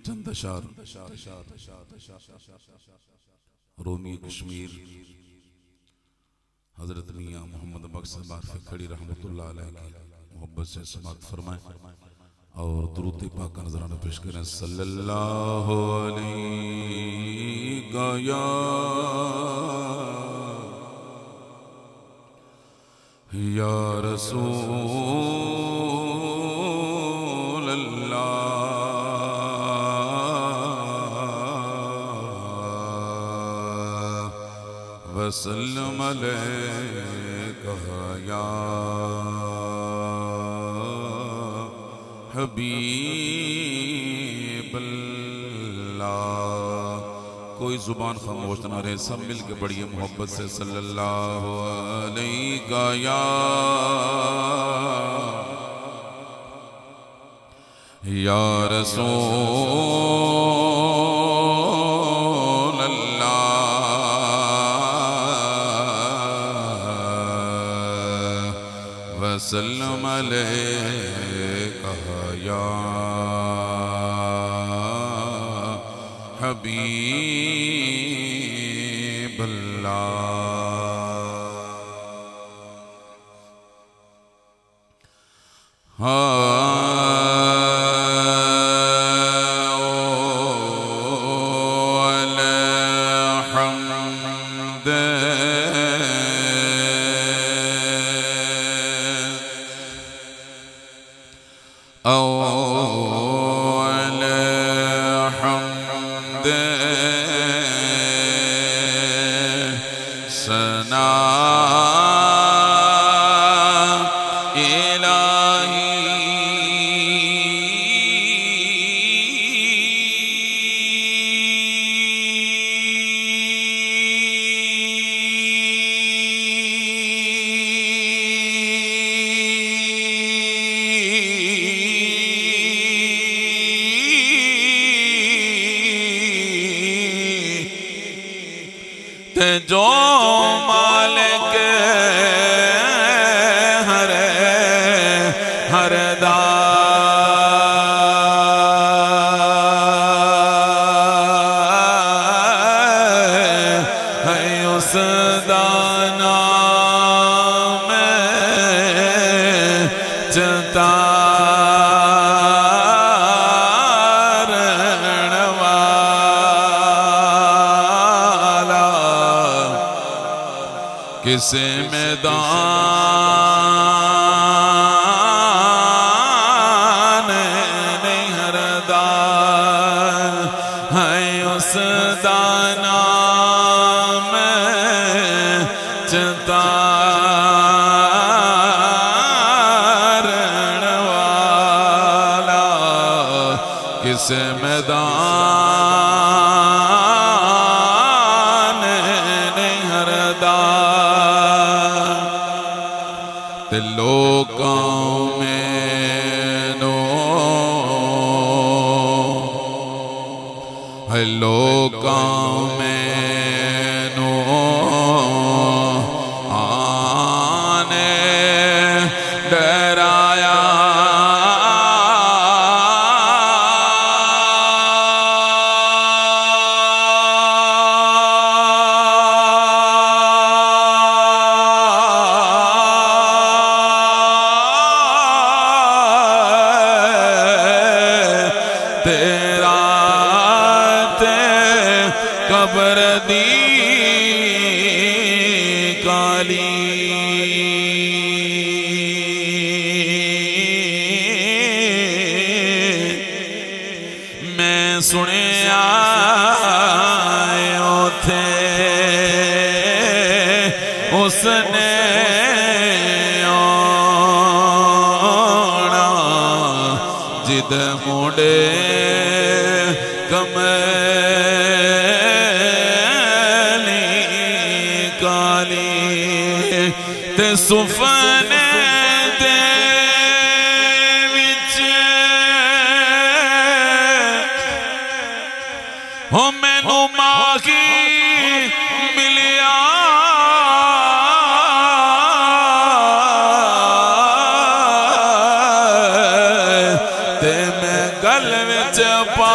चंद अशार रोमी कश्मीर हजरत मियाँ मोहम्मद मकसद बारफ़ खड़ी रहमतुल्लाह अलैह की मोहब्बत से समाअत फरमाएं और दुरूद पाक का नजराना पेश करें। सल्लल्लाहु अलैहि या रसूल अल्लाह वसल्लम अलैका या हबीब अल्लाह। कोई जुबान खामोश ना रहे, सब मिल के बढ़िए मोहब्बत से सल्लल्लाहु अलैका या रसूल अल्लाह वसल्लम अलैका या हबीब अल्लाह। जो मालिक हर है उस दाना में चता किसे मैदान नहीं हरदा है उस दाना में चतारण वाला। किसे मैदान नहीं हरदा ते लोकां में नो है लोकां में नो आने डराया कब्र दी काली मैं सुनिया उथे उसने आना जिद मुड़े ते सुफने दे विच हो मैनू माही मिलिया ते मैं गल विच पा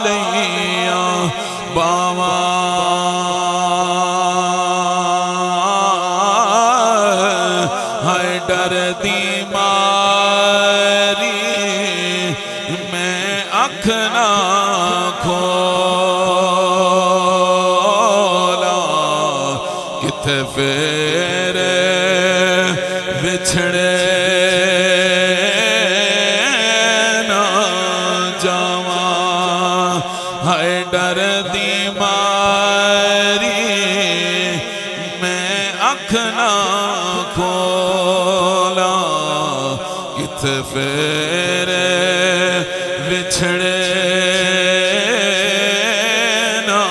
लिया बावा है डर दी मारी मैं अख ना खोला किथे फिर बिछड़े डर दी मारी मैं अख ना खोला किथे फिर बिछड़े ना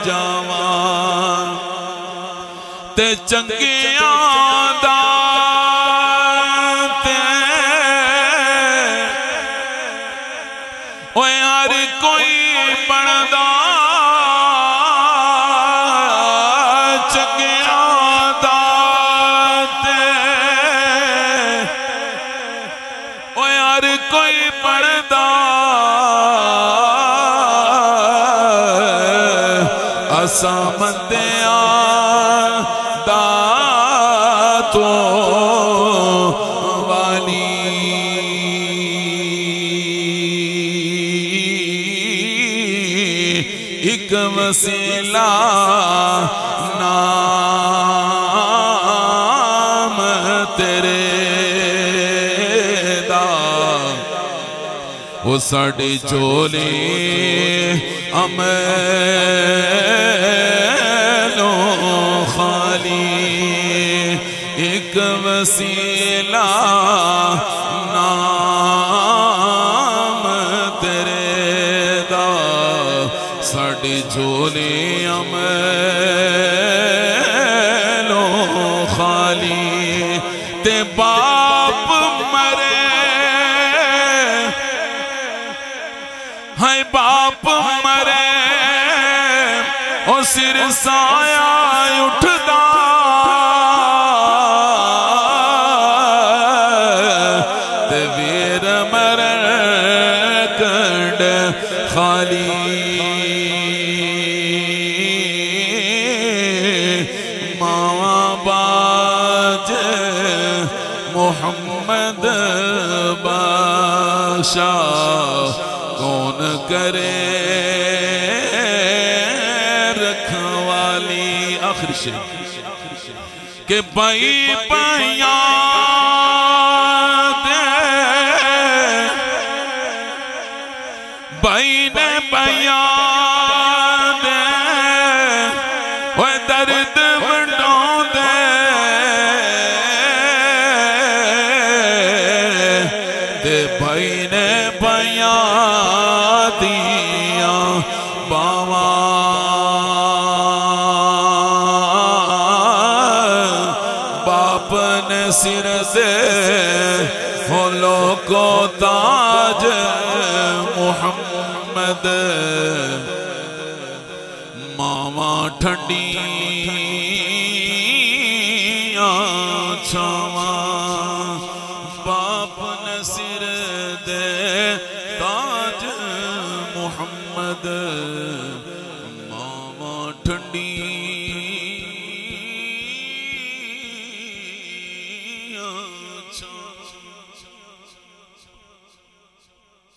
जावा ते चंगियां दा ते ओ यार कोई बनदा चंगिया दाते ओ यार कोई बनदा असा मंदिया दा तो वाली एक वसीला नाम तेरे दा वो साड़ी चोली अमलों खाली एक वसीला नाम तेरे दा साड़ी झोली अमलों खाली ते बाप मरे हाय बाप मरे ओ सिर साया उठदा ते वीर मरण कंड खाली मोहम्मद बादशाह कौन करे रखवाली आखिर शरीफ के भाई पाया दे भाई ने पाया दे वो दर्द वंडों दे भाई ने पाया दिया बावा बाप ने सिर से होलो को ताज मोहम्मद मामा ठंडी छावा बाप ने सिर दे ताज मोहम्मद